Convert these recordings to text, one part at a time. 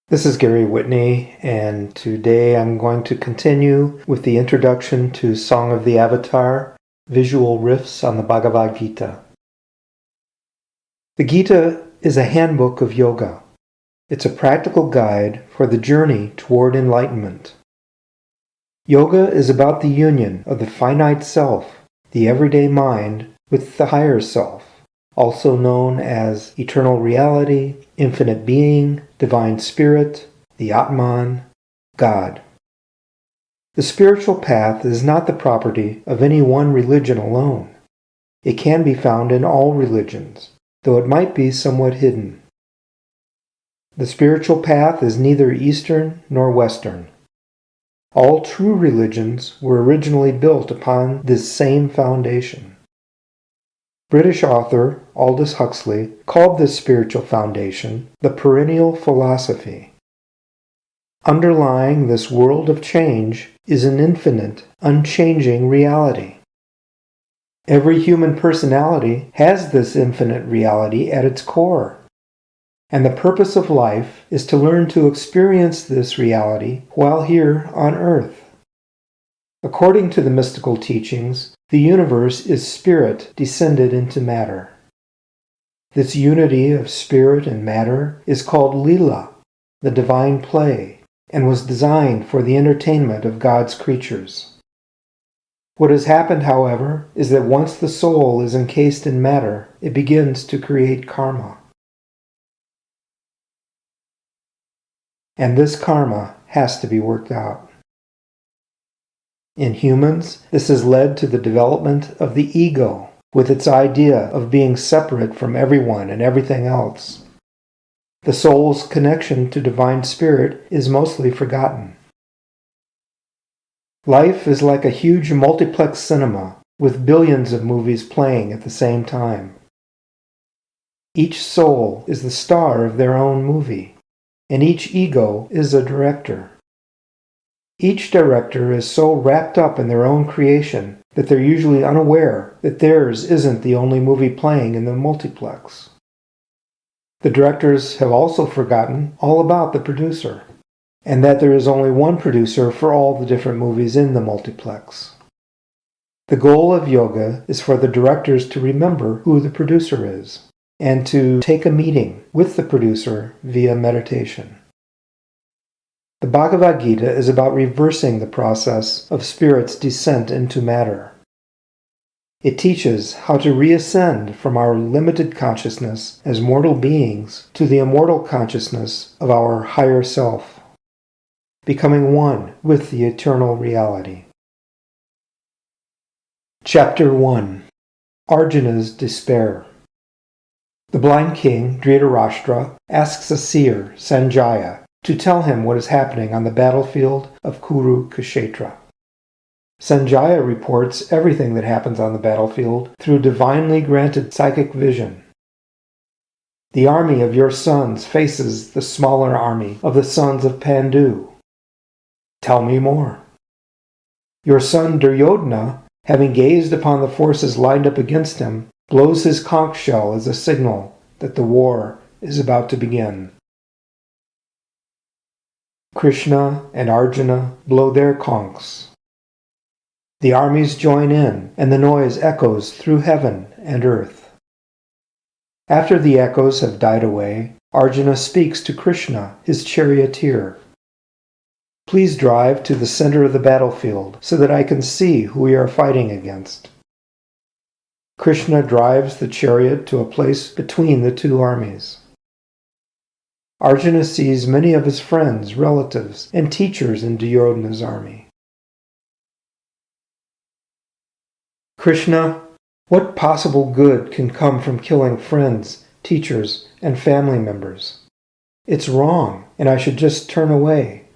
This is Gary Whitney, and today I'm going to continue with the introduction to Song of the Avatar, Visual Riffs on the Bhagavad Gita. The Gita is a handbook of yoga. It's a practical guide for the journey toward enlightenment. Yoga is about the union of the finite self, the everyday mind, with the higher self, also known as eternal reality, infinite being, divine spirit, the Atman, God. The spiritual path is not the property of any one religion alone. It can be found in all religions, though it might be somewhat hidden. The spiritual path is neither Eastern nor Western. All true religions were originally built upon this same foundation. British author Aldous Huxley called this spiritual foundation the perennial philosophy. Underlying this world of change is an infinite, unchanging reality. Every human personality has this infinite reality at its core, and the purpose of life is to learn to experience this reality while here on earth. According to the mystical teachings, the universe is spirit descended into matter. This unity of spirit and matter is called Leela, the divine play, and was designed for the entertainment of God's creatures. What has happened, however, is that once the soul is encased in matter, it begins to create karma. And this karma has to be worked out. In humans, this has led to the development of the ego, with its idea of being separate from everyone and everything else. The soul's connection to divine spirit is mostly forgotten. Life is like a huge multiplex cinema with billions of movies playing at the same time. Each soul is the star of their own movie, and each ego is a director. Each director is so wrapped up in their own creation that they're usually unaware that theirs isn't the only movie playing in the multiplex. The directors have also forgotten all about the producer, and that there is only one producer for all the different movies in the multiplex. The goal of yoga is for the directors to remember who the producer is, and to take a meeting with the producer via meditation. The Bhagavad Gita is about reversing the process of spirit's descent into matter. It teaches how to reascend from our limited consciousness as mortal beings to the immortal consciousness of our higher self, becoming one with the eternal reality. Chapter 1. Arjuna's Despair. The blind king, Dhritarashtra, asks a seer, Sanjaya, to tell him what is happening on the battlefield of Kurukshetra. Sanjaya reports everything that happens on the battlefield through divinely granted psychic vision. The army of your sons faces the smaller army of the sons of Pandu. Tell me more. Your son Duryodhana, having gazed upon the forces lined up against him, blows his conch shell as a signal that the war is about to begin. Krishna and Arjuna blow their conchs. The armies join in, and the noise echoes through heaven and earth. After the echoes have died away, Arjuna speaks to Krishna, his charioteer. Please drive to the center of the battlefield so that I can see who we are fighting against. Krishna drives the chariot to a place between the two armies. Arjuna sees many of his friends, relatives, and teachers in Duryodhana's army. Krishna, what possible good can come from killing friends, teachers, and family members? It's wrong, and I should just turn away.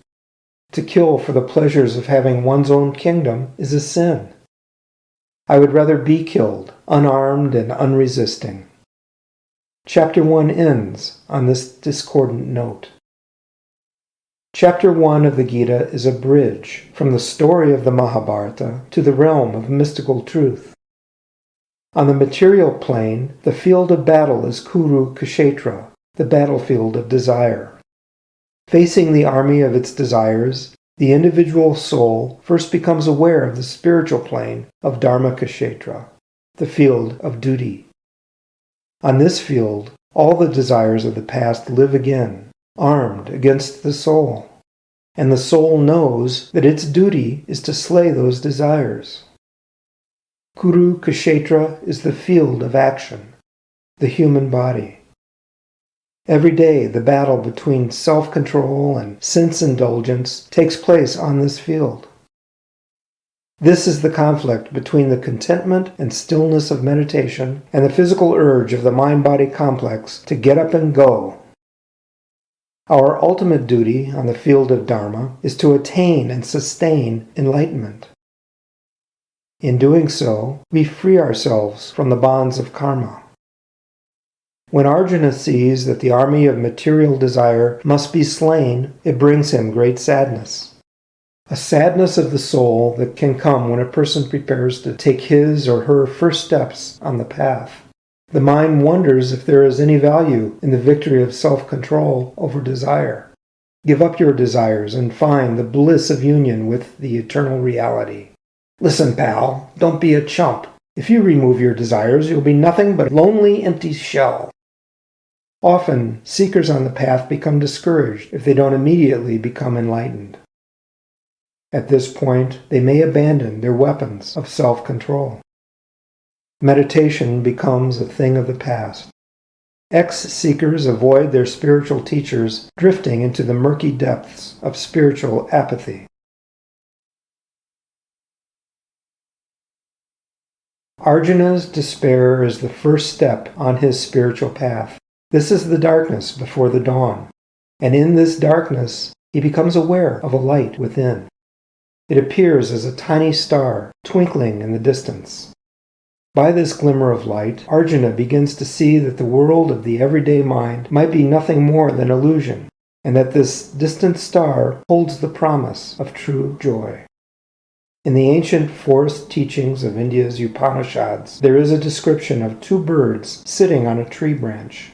To kill for the pleasures of having one's own kingdom is a sin. I would rather be killed, unarmed and unresisting. Chapter 1 ends on this discordant note. Chapter 1 of the Gita is a bridge from the story of the Mahabharata to the realm of mystical truth. On the material plane, the field of battle is Kurukshetra, the battlefield of desire. Facing the army of its desires, the individual soul first becomes aware of the spiritual plane of Dharma-kshetra, the field of duty. On this field, all the desires of the past live again, armed against the soul, and the soul knows that its duty is to slay those desires. Kuru-kshetra is the field of action, the human body. Every day, the battle between self-control and sense indulgence takes place on this field. This is the conflict between the contentment and stillness of meditation and the physical urge of the mind-body complex to get up and go. Our ultimate duty on the field of Dharma is to attain and sustain enlightenment. In doing so, we free ourselves from the bonds of karma. When Arjuna sees that the army of material desire must be slain, it brings him great sadness. A sadness of the soul that can come when a person prepares to take his or her first steps on the path. The mind wonders if there is any value in the victory of self-control over desire. Give up your desires and find the bliss of union with the eternal reality. Listen, pal, don't be a chump. If you remove your desires, you'll be nothing but a lonely, empty shell. Often, seekers on the path become discouraged if they don't immediately become enlightened. At this point, they may abandon their weapons of self-control. Meditation becomes a thing of the past. Ex-seekers avoid their spiritual teachers, drifting into the murky depths of spiritual apathy. Arjuna's despair is the first step on his spiritual path. This is the darkness before the dawn, and in this darkness he becomes aware of a light within. It appears as a tiny star twinkling in the distance. By this glimmer of light, Arjuna begins to see that the world of the everyday mind might be nothing more than illusion, and that this distant star holds the promise of true joy. In the ancient forest teachings of India's Upanishads, there is a description of two birds sitting on a tree branch.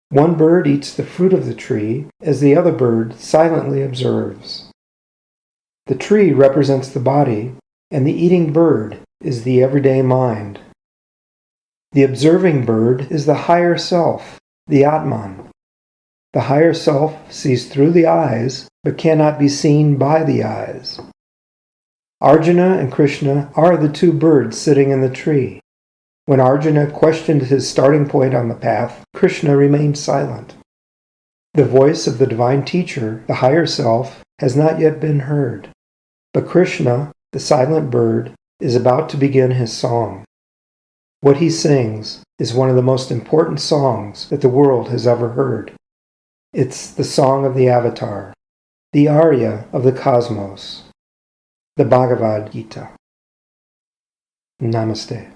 One bird eats the fruit of the tree, as the other bird silently observes. The tree represents the body, and the eating bird is the everyday mind. The observing bird is the higher self, the Atman. The higher self sees through the eyes, but cannot be seen by the eyes. Arjuna and Krishna are the two birds sitting in the tree. When Arjuna questioned his starting point on the path, Krishna remained silent. The voice of the divine teacher, the higher self, has not yet been heard. But Krishna, the silent bird, is about to begin his song. What he sings is one of the most important songs that the world has ever heard. It's the song of the Avatar, the Arya of the cosmos, the Bhagavad Gita. Namaste.